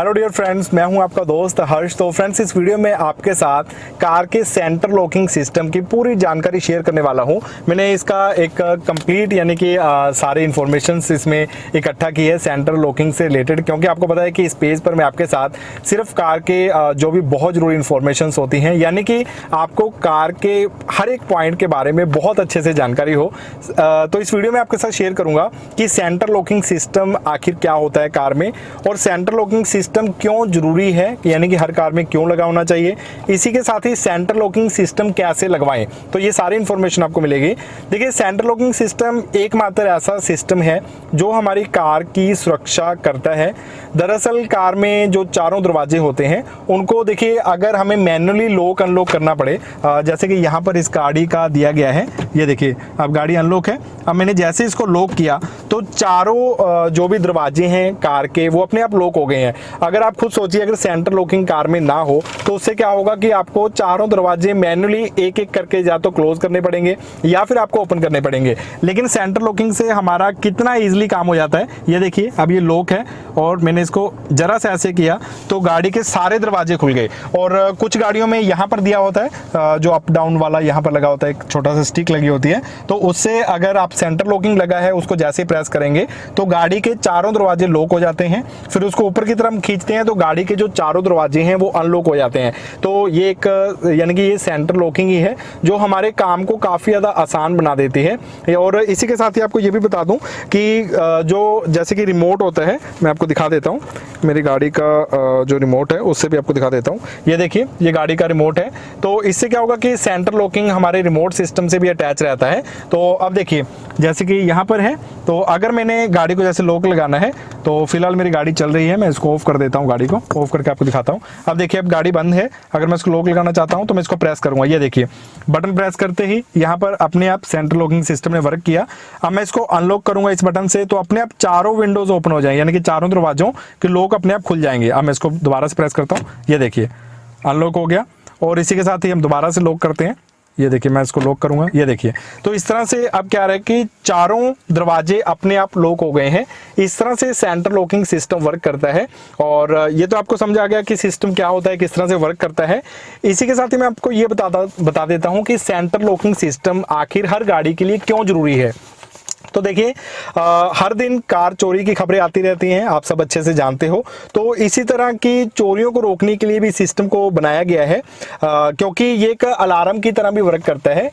Hello dear friends, मैं हूं आपका दोस्त हर्ष। तो फ्रेंड्स, इस वीडियो में आपके साथ कार के सेंटर लॉकिंग सिस्टम की पूरी जानकारी शेयर करने वाला हूं। मैंने इसका एक कंप्लीट यानी कि सारे इन्फॉर्मेशंस इसमें इकट्ठा की है सेंटर लॉकिंग से रिलेटेड, क्योंकि आपको पता है कि इस पेज पर मैं आपके साथ सिर्फ कार के जो भी बहुत ज़रूरी इन्फॉर्मेशंस होती हैं, यानी कि आपको कार के हर एक पॉइंट के बारे में बहुत अच्छे से जानकारी हो, तो इस वीडियो में आपके साथ शेयर करूँगा कि सेंटर लॉकिंग सिस्टम आखिर क्या होता है कार में, और सेंटर लॉकिंग सिस्टम क्यों जरूरी है, यानी कि हर कार में क्यों लगा होना चाहिए। इसी के साथ ही सेंटर लॉकिंग सिस्टम कैसे लगवाएं, तो ये सारी इंफॉर्मेशन आपको मिलेगी। देखिए, सेंटर लॉकिंग सिस्टम एकमात्र ऐसा सिस्टम है जो हमारी कार की सुरक्षा करता है। दरअसल कार में जो चारों दरवाजे होते हैं उनको देखिए, अगर हमें मैन्युअली लॉक अनलॉक करना पड़े, जैसे कि यहाँ पर इस गाड़ी का दिया गया है, ये देखिए अब गाड़ी अनलॉक है। अब मैंने जैसे इसको लॉक किया तो चारों जो भी दरवाजे हैं कार के वो अपने आप लॉक हो गए हैं। अगर आप खुद सोचिए, अगर सेंटर लॉकिंग कार में ना हो तो उससे क्या होगा कि आपको चारों दरवाजे मैन्युअली एक एक करके या तो क्लोज करने पड़ेंगे या फिर आपको ओपन करने पड़ेंगे। लेकिन सेंटर लॉकिंग से हमारा कितना इजीली काम हो जाता है। ये देखिए, अब ये लॉक है और मैंने इसको जरा से ऐसे किया तो गाड़ी के सारे दरवाजे खुल गए। और कुछ गाड़ियों में यहाँ पर दिया होता है जो अप डाउन वाला यहाँ पर लगा होता है, एक छोटा सा स्टिक लगी होती है, तो उससे अगर आप सेंटर लॉकिंग लगा है उसको जैसे प्रेस करेंगे तो गाड़ी के चारों दरवाजे लॉक हो जाते हैं। फिर उसको ऊपर की तरफ खींचते हैं तो गाड़ी के जो चारों दरवाजे हैं वो अनलॉक हो जाते हैं। तो ये एक यानी कि ये सेंटर लॉकिंग ही है जो हमारे काम को काफ़ी ज़्यादा आसान बना देती है। और इसी के साथ ही आपको ये भी बता दूं कि जो जैसे कि रिमोट होता है, मैं आपको दिखा देता हूँ, मेरी गाड़ी का जो रिमोट है उससे भी आपको दिखा देता हूँ। ये देखिए, ये गाड़ी का रिमोट है। तो इससे क्या होगा कि सेंटर लॉकिंग हमारे रिमोट सिस्टम से भी अटैच रहता है। तो अब देखिए, जैसे कि यहाँ पर है, तो अगर मैंने गाड़ी को जैसे लॉक लगाना है, तो फिलहाल मेरी गाड़ी चल रही है, मैं इसको ऑफ कर देता हूँ, गाड़ी को ऑफ करके आपको दिखाता हूँ। अब देखिए, अब गाड़ी बंद है। अगर मैं इसको लॉक लगाना चाहता हूँ तो मैं इसको प्रेस करूंगा। ये देखिए, बटन प्रेस करते ही यहाँ पर अपने आप सेंटर लॉकिंग सिस्टम ने वर्क किया। अब मैं इसको अनलॉक करूंगा इस बटन से, तो अपने आप चारों विंडोज ओपन हो जाएंगे, यानी कि चारों दरवाजों के लॉक अपने आप खुल जाएंगे। अब मैं इसको दोबारा से प्रेस करता हूँ, ये देखिए अनलॉक हो गया। और इसी के साथ ही हम दोबारा से लॉक करते हैं, ये देखिए मैं इसको लॉक करूंगा, ये देखिए। तो इस तरह से अब क्या रहा है कि चारों दरवाजे अपने आप लॉक हो गए हैं। इस तरह से सेंटर लॉकिंग सिस्टम वर्क करता है। और ये तो आपको समझ आ गया कि सिस्टम क्या होता है, किस तरह से वर्क करता है। इसी के साथ ही मैं आपको ये बता देता हूं कि सेंटर लॉकिंग सिस्टम आखिर हर गाड़ी के लिए क्यों जरूरी है। तो देखिए, हर दिन कार चोरी की खबरें आती रहती हैं, आप सब अच्छे से जानते हो। तो इसी तरह की चोरियों को रोकने के लिए भी सिस्टम को बनाया गया है, क्योंकि ये एक अलार्म की तरह भी वर्क करता है।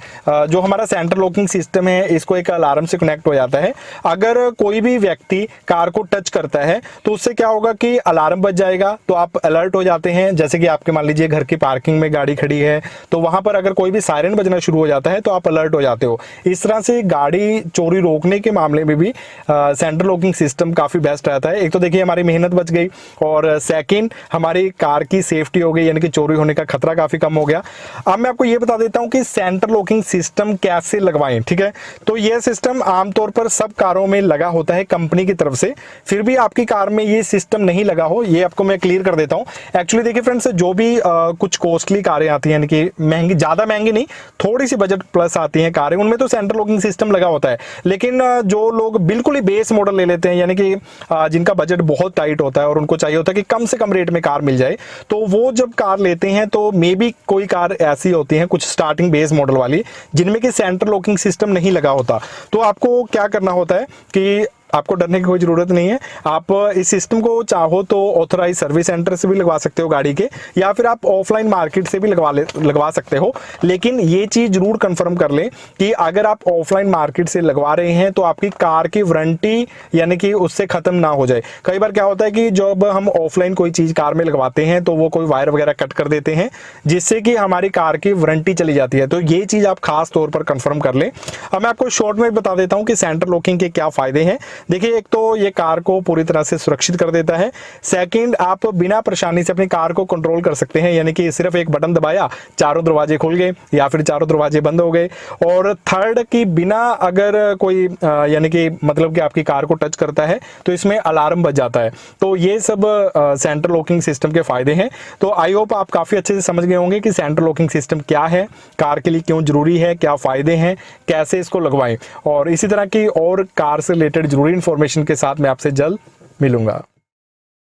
जो हमारा सेंटर लॉकिंग सिस्टम है, इसको एक अलार्म से कनेक्ट हो जाता है। अगर कोई भी व्यक्ति कार को टच करता है तो उससे क्या होगा कि अलार्म बज जाएगा, तो आप अलर्ट हो जाते हैं। जैसे कि आपके मान लीजिए घर की पार्किंग में गाड़ी खड़ी है, तो वहां पर अगर कोई भी सायरन बजना शुरू हो जाता है तो आप अलर्ट हो जाते हो। इस तरह से गाड़ी चोरी रोकने के मामले में भी सेंटर लॉकिंग सिस्टम काफी बेस्ट रहता है। एक तो देखिए, हमारी मेहनत बच गई, और सेकंड हमारी कार की सेफ्टी हो गई, यानी कि चोरी होने का खतरा काफी कम हो गया। अब मैं आपको ये बता देता हूं कि सेंटर लॉकिंग सिस्टम कैसे लगवाएं, ठीक है। तो यह सिस्टम आमतौर पर सब कारों में लगा होता है कंपनी की तरफ से। फिर भी आपकी कार में ये सिस्टम नहीं लगा हो, ये आपको मैं क्लियर कर देता हूं। एक्चुअली देखिए फ्रेंड्स, जो भी कुछ कॉस्टली कारें आती हैं, यानी कि महंगी, ज्यादा महंगी नहीं, थोड़ी सी बजट प्लस आती हैं कारें, उनमें तो सेंटर लॉकिंग सिस्टम लगा होता है। लेकिन जो लोग बिल्कुल ही बेस मॉडल ले लेते हैं, यानी कि जिनका बजट बहुत टाइट होता है और उनको चाहिए होता है कि कम से कम रेट में कार मिल जाए, तो वो जब कार लेते हैं तो मे बी कोई कार ऐसी होती है कुछ स्टार्टिंग बेस मॉडल वाली, जिनमें कि सेंटर लॉकिंग सिस्टम नहीं लगा होता। तो आपको क्या करना होता है कि आपको डरने की कोई ज़रूरत नहीं है। आप इस सिस्टम को चाहो तो ऑथराइज सर्विस सेंटर से भी लगवा सकते हो गाड़ी के, या फिर आप ऑफलाइन मार्केट से भी लगवा सकते हो। लेकिन ये चीज़ जरूर कंफर्म कर लें कि अगर आप ऑफलाइन मार्केट से लगवा रहे हैं तो आपकी कार की वारंटी यानी कि उससे ख़त्म ना हो जाए। कई बार क्या होता है कि जब हम ऑफलाइन कोई चीज़ कार में लगवाते हैं तो वो कोई वायर वगैरह कट कर देते हैं, जिससे कि हमारी कार की वारंटी चली जाती है। तो ये चीज़ आप खास तौर पर कंफर्म कर लें। अब मैं आपको शॉर्ट में बता देता हूँ कि सेंटर लॉकिंग के क्या फ़ायदे हैं। देखिए, एक तो ये कार को पूरी तरह से सुरक्षित कर देता है। सेकंड, आप बिना परेशानी से अपनी कार को कंट्रोल कर सकते हैं, यानी कि सिर्फ एक बटन दबाया, चारों दरवाजे खुल गए या फिर चारों दरवाजे बंद हो गए। और थर्ड, कि बिना अगर कोई यानी कि मतलब कि आपकी कार को टच करता है तो इसमें अलार्म बज जाता है। तो ये सब सेंटर लॉकिंग सिस्टम के फायदे हैं। तो आई होप आप काफी अच्छे से समझ गए होंगे कि सेंटर लॉकिंग सिस्टम क्या है, कार के लिए क्यों जरूरी है, क्या फायदे हैं, कैसे इसको लगवाएं। और इसी तरह की और कार से रिलेटेड जरूरी इंफॉर्मेशन के साथ मैं आपसे जल्द मिलूंगा।